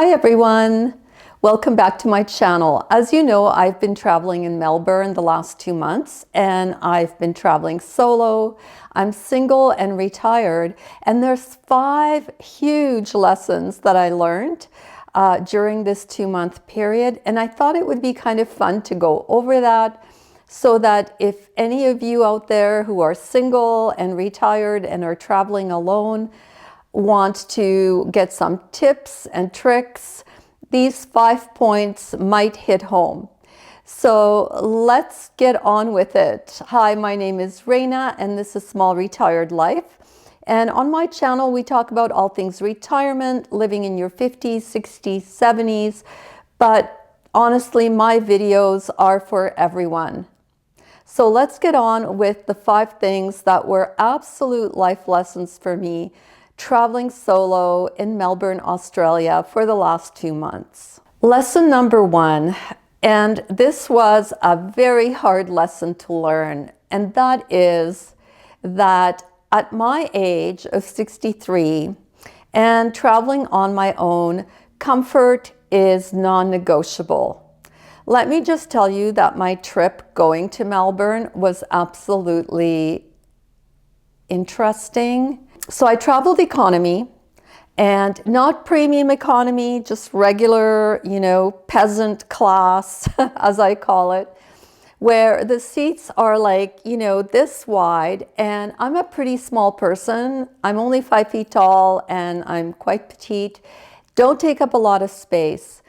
Hi everyone, welcome back to my channel. As you know, I've been traveling in Melbourne the last 2 months and I've been traveling solo. I'm single and retired, and there's 5 huge lessons that I learned during this 2-month period, and I thought it would be kind of fun to go over that so that if any of you out there who are single and retired and are traveling alone want to get some tips and tricks, these 5 points might hit home. So let's get on with it. Hi, my name is Reina and this is Small Retired Life. And on my channel, we talk about all things retirement, living in your 50s, 60s, 70s. But honestly, my videos are for everyone. So let's get on with the 5 things that were absolute life lessons for me traveling solo in Melbourne, Australia for the last 2 months. Lesson number 1, and this was a very hard lesson to learn, and that is that at my age of 63 and traveling on my own, comfort is non-negotiable. Let me just tell you that my trip going to Melbourne was absolutely interesting. So I traveled economy, and not premium economy, just regular, peasant class, as I call it, where the seats are like, this wide, and I'm a pretty small person. I'm only 5 feet tall and I'm quite petite. Don't take up a lot of space.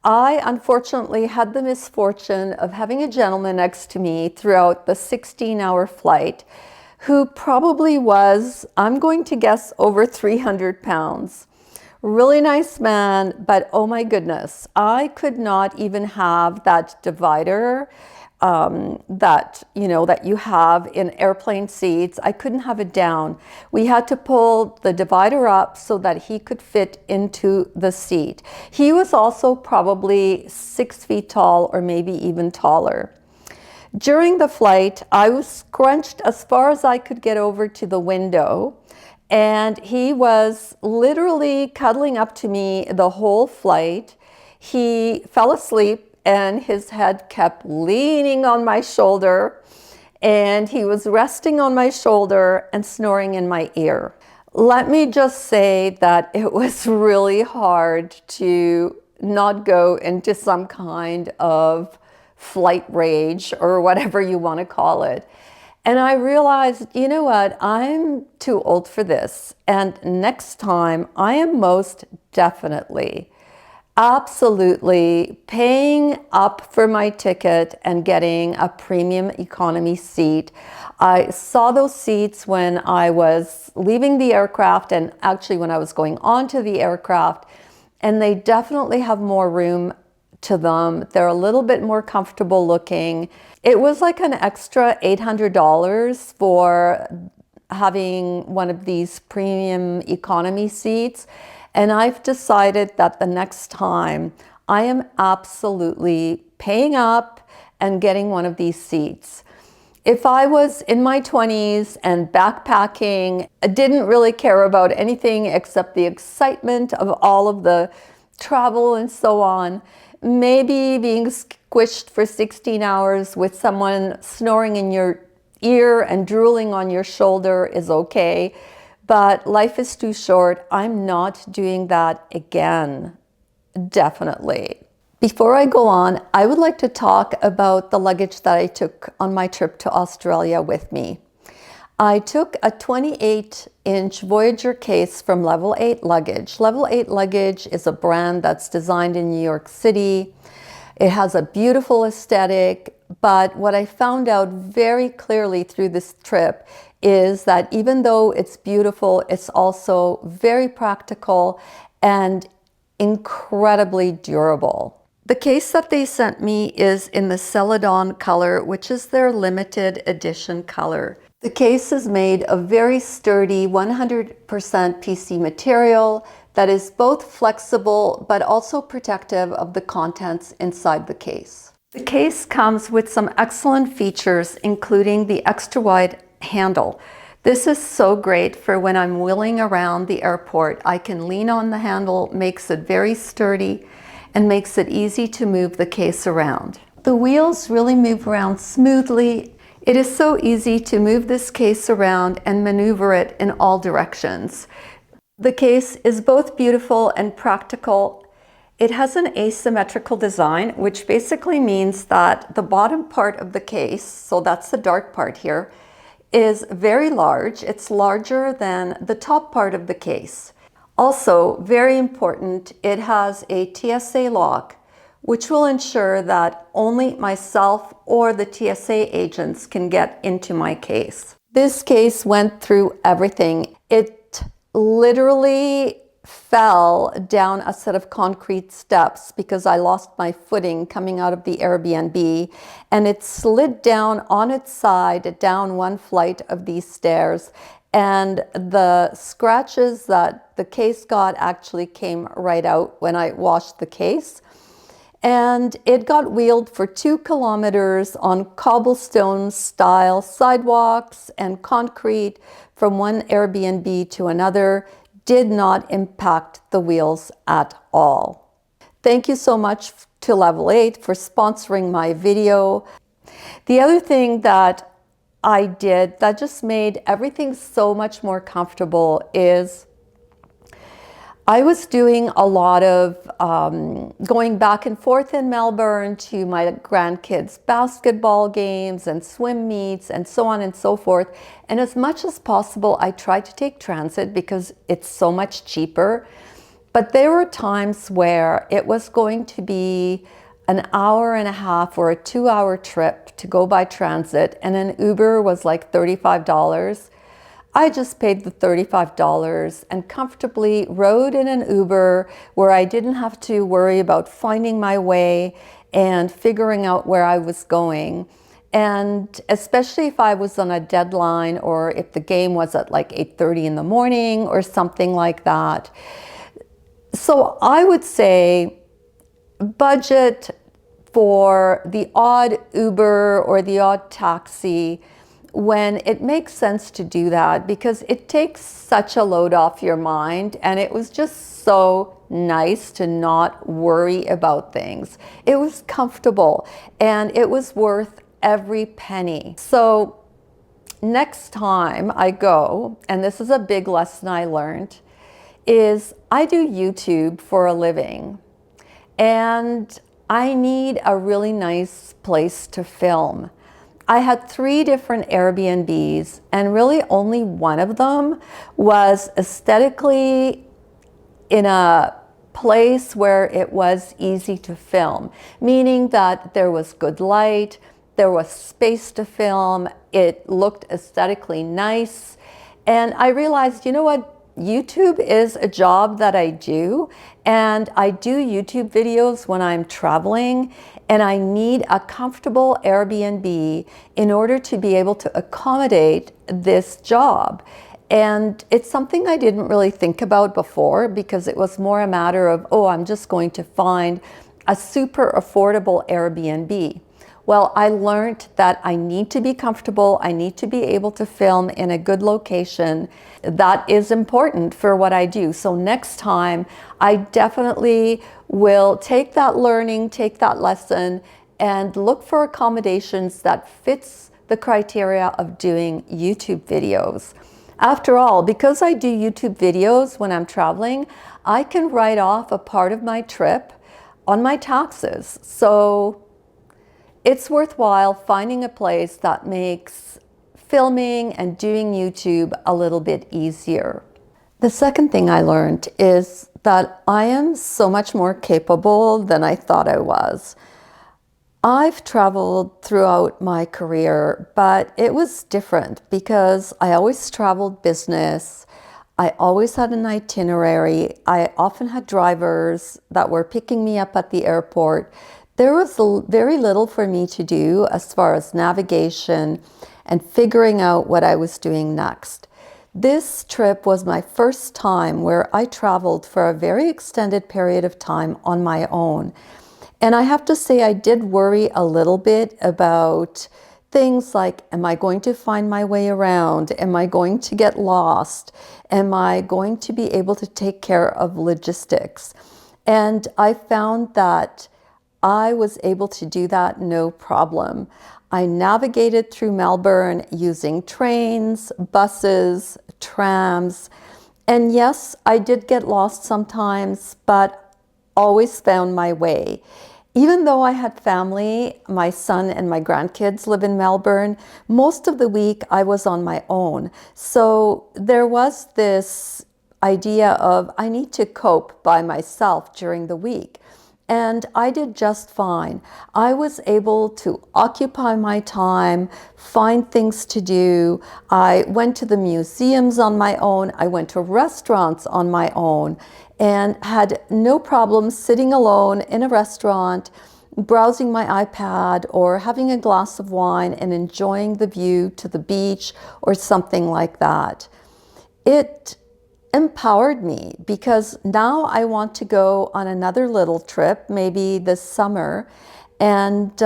I unfortunately had the misfortune of having a gentleman next to me throughout the 16-hour flight who probably was, I'm going to guess, over 300 pounds. Really nice man, but oh my goodness, I could not even have that divider that you have in airplane seats. I couldn't have it down. We had to pull the divider up so that he could fit into the seat. He was also probably 6 feet tall or maybe even taller. During the flight, I was scrunched as far as I could get over to the window, and he was literally cuddling up to me the whole flight. He fell asleep and his head kept leaning on my shoulder, and he was resting on my shoulder and snoring in my ear. Let me just say that it was really hard to not go into some kind of flight rage or whatever you want to call it. And I realized, you know what, I'm too old for this. And next time I am most definitely, absolutely paying up for my ticket and getting a premium economy seat. I saw those seats when I was leaving the aircraft and actually when I was going onto the aircraft, and they definitely have more room to them. They're a little bit more comfortable looking. It was like an extra $800 for having one of these premium economy seats. And I've decided that the next time I am absolutely paying up and getting one of these seats. If I was in my 20s and backpacking, I didn't really care about anything except the excitement of all of the travel and so on, maybe being squished for 16 hours with someone snoring in your ear and drooling on your shoulder is okay, but life is too short. I'm not doing that again, definitely. Before I go on, I would like to talk about the luggage that I took on my trip to Australia with me. I took a 28-inch Voyager case from Level 8 Luggage. Level 8 Luggage is a brand that's designed in New York City. It has a beautiful aesthetic, but what I found out very clearly through this trip is that even though it's beautiful, it's also very practical and incredibly durable. The case that they sent me is in the Celadon color, which is their limited edition color. The case is made of very sturdy 100% PC material that is both flexible but also protective of the contents inside the case. The case comes with some excellent features, including the extra wide handle. This is so great for when I'm wheeling around the airport. I can lean on the handle, makes it very sturdy, and makes it easy to move the case around. The wheels really move around smoothly. It is so easy to move this case around and maneuver it in all directions. The case is both beautiful and practical. It has an asymmetrical design, which basically means that the bottom part of the case, so that's the dark part here, is very large. It's larger than the top part of the case. Also, very important, it has a TSA lock, which will ensure that only myself or the TSA agents can get into my case. This case went through everything. It literally fell down a set of concrete steps because I lost my footing coming out of the Airbnb, and it slid down on its side down one flight of these stairs, and the scratches that the case got actually came right out when I washed the case. And it got wheeled for 2 kilometers on cobblestone style sidewalks and concrete from one Airbnb to another. Did not impact the wheels at all. Thank you so much to Level 8 for sponsoring my video. The other thing that I did that just made everything so much more comfortable is I was doing a lot of going back and forth in Melbourne to my grandkids' basketball games and swim meets and so on and so forth. And as much as possible, I tried to take transit because it's so much cheaper. But there were times where it was going to be an hour and a half or a 2-hour trip to go by transit, and an Uber was like $35. I just paid the $35 and comfortably rode in an Uber where I didn't have to worry about finding my way and figuring out where I was going. And especially if I was on a deadline or if the game was at like 8:30 in the morning or something like that. So I would say budget for the odd Uber or the odd taxi when it makes sense to do that, because it takes such a load off your mind, and it was just so nice to not worry about things. It was comfortable and it was worth every penny. So next time I go, and this is a big lesson I learned, is I do YouTube for a living, and I need a really nice place to film. I had 3 different Airbnbs, and really only one of them was aesthetically in a place where it was easy to film, meaning that there was good light, there was space to film, it looked aesthetically nice. And I realized, you know what? YouTube is a job that I do, and I do YouTube videos when I'm traveling, and I need a comfortable Airbnb in order to be able to accommodate this job. And it's something I didn't really think about before, because it was more a matter of, oh, I'm just going to find a super affordable Airbnb. Well, I learned that I need to be comfortable. I need to be able to film in a good location. That is important for what I do. So next time, I definitely will take that learning, take that lesson, and look for accommodations that fits the criteria of doing YouTube videos. After all, because I do YouTube videos when I'm traveling, I can write off a part of my trip on my taxes. So it's worthwhile finding a place that makes filming and doing YouTube a little bit easier. The second thing I learned is that I am so much more capable than I thought I was. I've traveled throughout my career, but it was different because I always traveled business. I always had an itinerary. I often had drivers that were picking me up at the airport. There was very little for me to do as far as navigation and figuring out what I was doing next. This trip was my first time where I traveled for a very extended period of time on my own. And I have to say, I did worry a little bit about things like, am I going to find my way around? Am I going to get lost? Am I going to be able to take care of logistics? And I found that I was able to do that no problem. I navigated through Melbourne using trains, buses, trams, and yes, I did get lost sometimes, but always found my way. Even though I had family, my son and my grandkids live in Melbourne, most of the week I was on my own. So there was this idea of I need to cope by myself during the week. And I did just fine. I was able to occupy my time, find things to do. I went to the museums on my own. I went to restaurants on my own and had no problem sitting alone in a restaurant, browsing my iPad or having a glass of wine and enjoying the view to the beach or something like that. It empowered me because now I want to go on another little trip, maybe this summer, and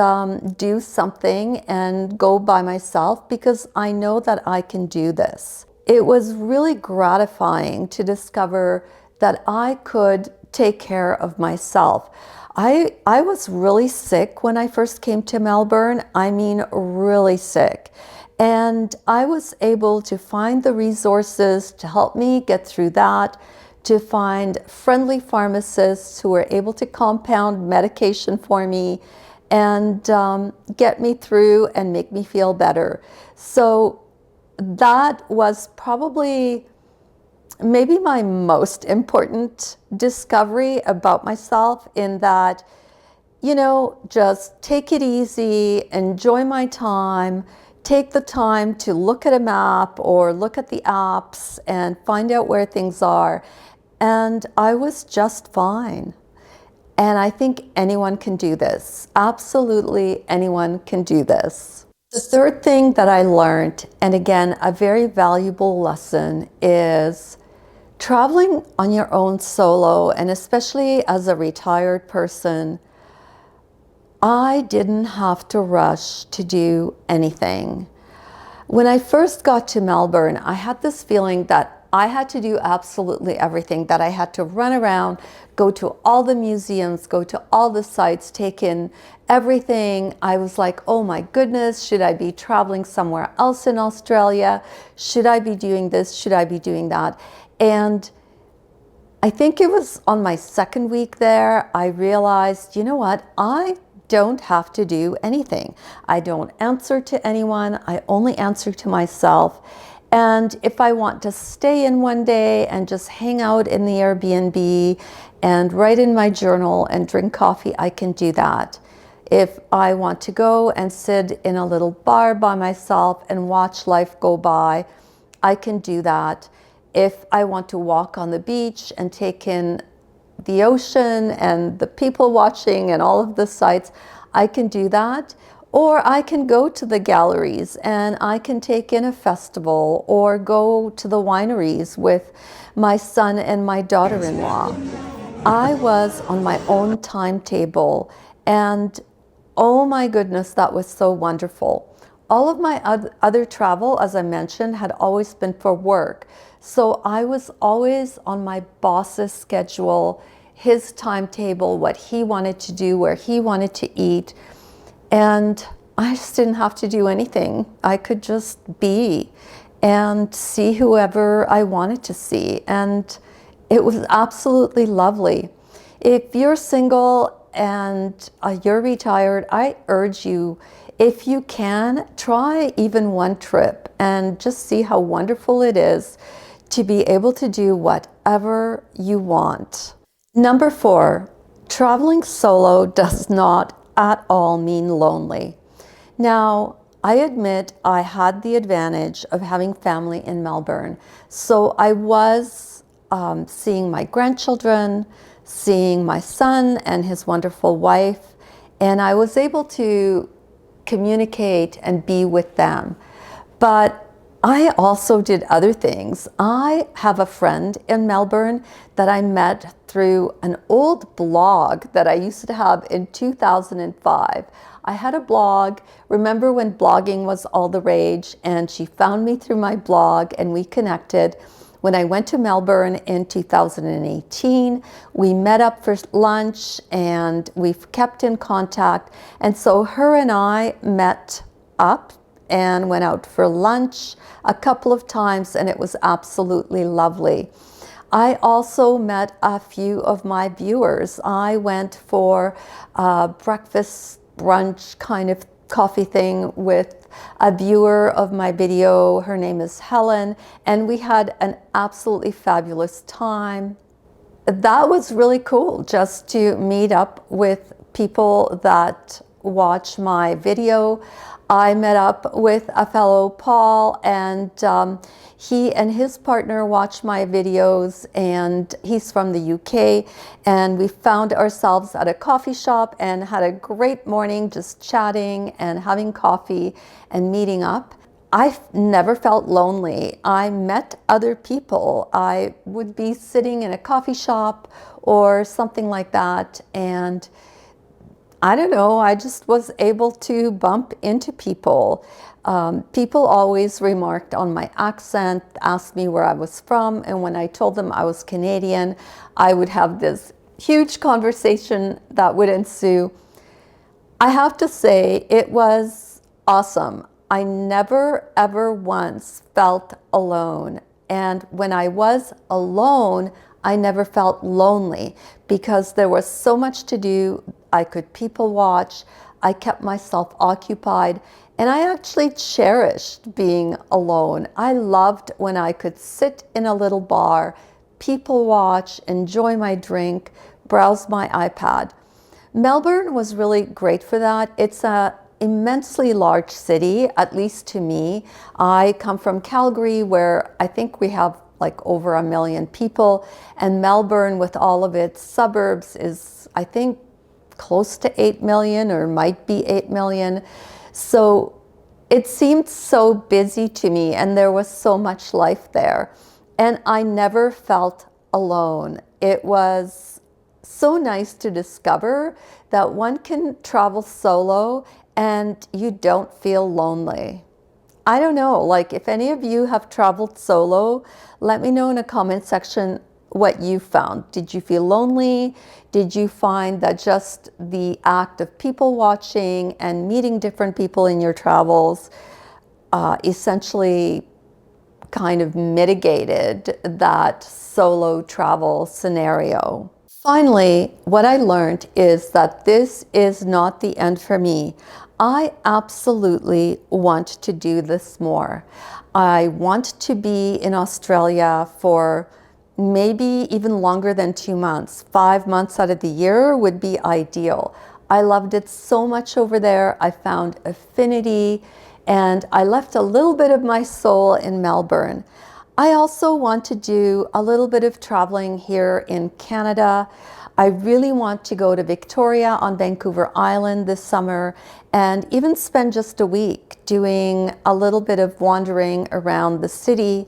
do something and go by myself because I know that I can do this. It was really gratifying to discover that I could take care of myself. I was really sick when I first came to Melbourne. I mean, really sick. And I was able to find the resources to help me get through that, to find friendly pharmacists who were able to compound medication for me and get me through and make me feel better. So that was probably maybe my most important discovery about myself, in that, just take it easy, enjoy my time, take the time to look at a map or look at the apps and find out where things are. And I was just fine. And I think anyone can do this. Absolutely anyone can do this. The third thing that I learned, and again, a very valuable lesson, is traveling on your own solo, and especially as a retired person, I didn't have to rush to do anything. When I first got to Melbourne, I had this feeling that I had to do absolutely everything, that I had to run around, go to all the museums, go to all the sites, take in everything. I was like, oh my goodness, should I be traveling somewhere else in Australia? Should I be doing this? Should I be doing that? And I think it was on my second week there, I realized, you know what? I don't have to do anything. I don't answer to anyone. I only answer to myself. And if I want to stay in one day and just hang out in the Airbnb and write in my journal and drink coffee, I can do that. If I want to go and sit in a little bar by myself and watch life go by, I can do that. If I want to walk on the beach and take in the ocean and the people watching and all of the sights, I can do that. Or I can go to the galleries and I can take in a festival or go to the wineries with my son and my daughter-in-law. I was on my own timetable, and oh my goodness, that was so wonderful. All of my other travel, as I mentioned, had always been for work. So I was always on my boss's schedule, his timetable, what he wanted to do, where he wanted to eat. And I just didn't have to do anything. I could just be and see whoever I wanted to see. And it was absolutely lovely. If you're single and you're retired, I urge you, if you can, try even one trip and just see how wonderful it is to be able to do whatever you want. Number 4, traveling solo does not at all mean lonely. Now, I admit I had the advantage of having family in Melbourne. So I was seeing my grandchildren, seeing my son and his wonderful wife, and I was able to communicate and be with them. But I also did other things. I have a friend in Melbourne that I met through an old blog that I used to have in 2005. I had a blog, remember when blogging was all the rage, and she found me through my blog and we connected. When I went to Melbourne in 2018, we met up for lunch and we've kept in contact. And so her and I met up and went out for lunch a couple of times, and it was absolutely lovely. I also met a few of my viewers. I went for a breakfast brunch kind of coffee thing with a viewer of my video. Her name is Helen, and we had an absolutely fabulous time. That was really cool, just to meet up with people that watch my video. I met up with a fellow Paul, and he and his partner watch my videos, and he's from the UK, and we found ourselves at a coffee shop and had a great morning just chatting and having coffee and meeting up. I never felt lonely. I met other people. I would be sitting in a coffee shop or something like that, and I don't know, I just was able to bump into people. People always remarked on my accent, asked me where I was from, and when I told them I was Canadian, I would have this huge conversation that would ensue. I have to say, it was awesome. I never ever once felt alone. And when I was alone, I never felt lonely because there was so much to do. I could people watch. I kept myself occupied, and I actually cherished being alone. I loved when I could sit in a little bar, people watch, enjoy my drink, browse my iPad. Melbourne was really great for that. It's a immensely large city, at least to me. I come from Calgary, where I think we have like over 1 million people, and Melbourne with all of its suburbs is, I think, close to 8 million, or might be 8 million. So it seemed so busy to me, and there was so much life there, and I never felt alone. It was so nice to discover that one can travel solo and you don't feel lonely. I don't know, like if any of you have traveled solo, let me know in the comment section what you found. Did you feel lonely? Did you find that just the act of people watching and meeting different people in your travels essentially kind of mitigated that solo travel scenario? Finally, what I learned is that this is not the end for me. I absolutely want to do this more. I want to be in Australia for maybe even longer than 2 months. 5 months out of the year would be ideal. I loved it so much over there. I found affinity, and I left a little bit of my soul in Melbourne. I also want to do a little bit of traveling here in Canada. I really want to go to Victoria on Vancouver Island this summer and even spend just a week doing a little bit of wandering around the city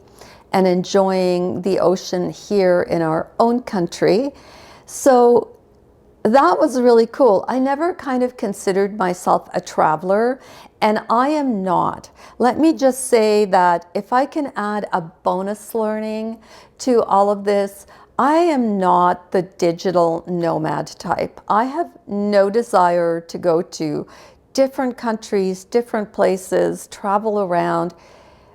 and enjoying the ocean here in our own country. So that was really cool. I never kind of considered myself a traveler, and I am not. Let me just say that if I can add a bonus learning to all of this, I am not the digital nomad type. I have no desire to go to different countries, different places, travel around.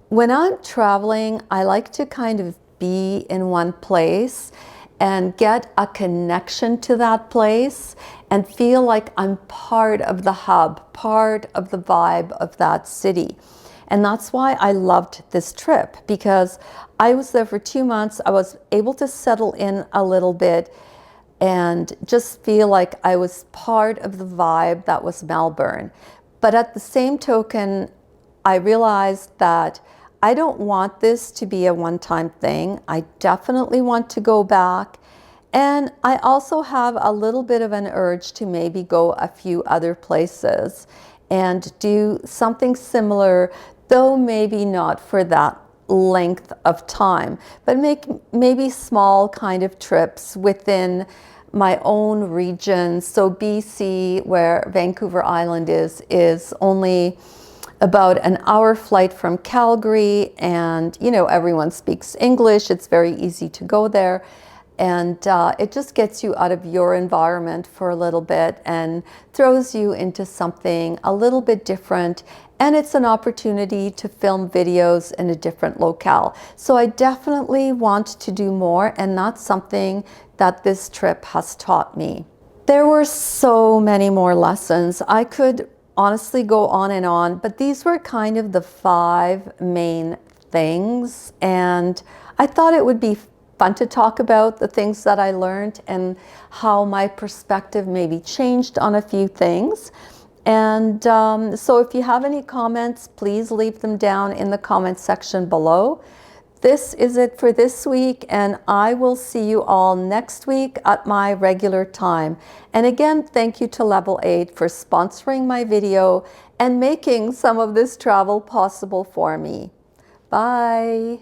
When I'm traveling, I like to kind of be in one place and get a connection to that place and feel like I'm part of the hub, part of the vibe of that city. And that's why I loved this trip, because I was there for 2 months. I was able to settle in a little bit and just feel like I was part of the vibe that was Melbourne. But at the same token, I realized that I don't want this to be a one-time thing. I definitely want to go back. And I also have a little bit of an urge to maybe go a few other places and do something similar. though maybe not for that length of time, but make maybe small kind of trips within my own region. So BC, where Vancouver Island is only about an hour flight from Calgary, and you know, everyone speaks English. It's very easy to go there, and it just gets you out of your environment for a little bit and throws you into something a little bit different. And it's an opportunity to film videos in a different locale. So I definitely want to do more, and that's something that this trip has taught me. There were so many more lessons. I could honestly go on, but these were kind of the 5 main things. And I thought it would be fun to talk about the things that I learned and how my perspective maybe changed on a few things. And so if you have any comments, please leave them down in the comment section below. This is it for this week, and I will see you all next week at my regular time. And again, thank you to Level 8 for sponsoring my video and making some of this travel possible for me. Bye.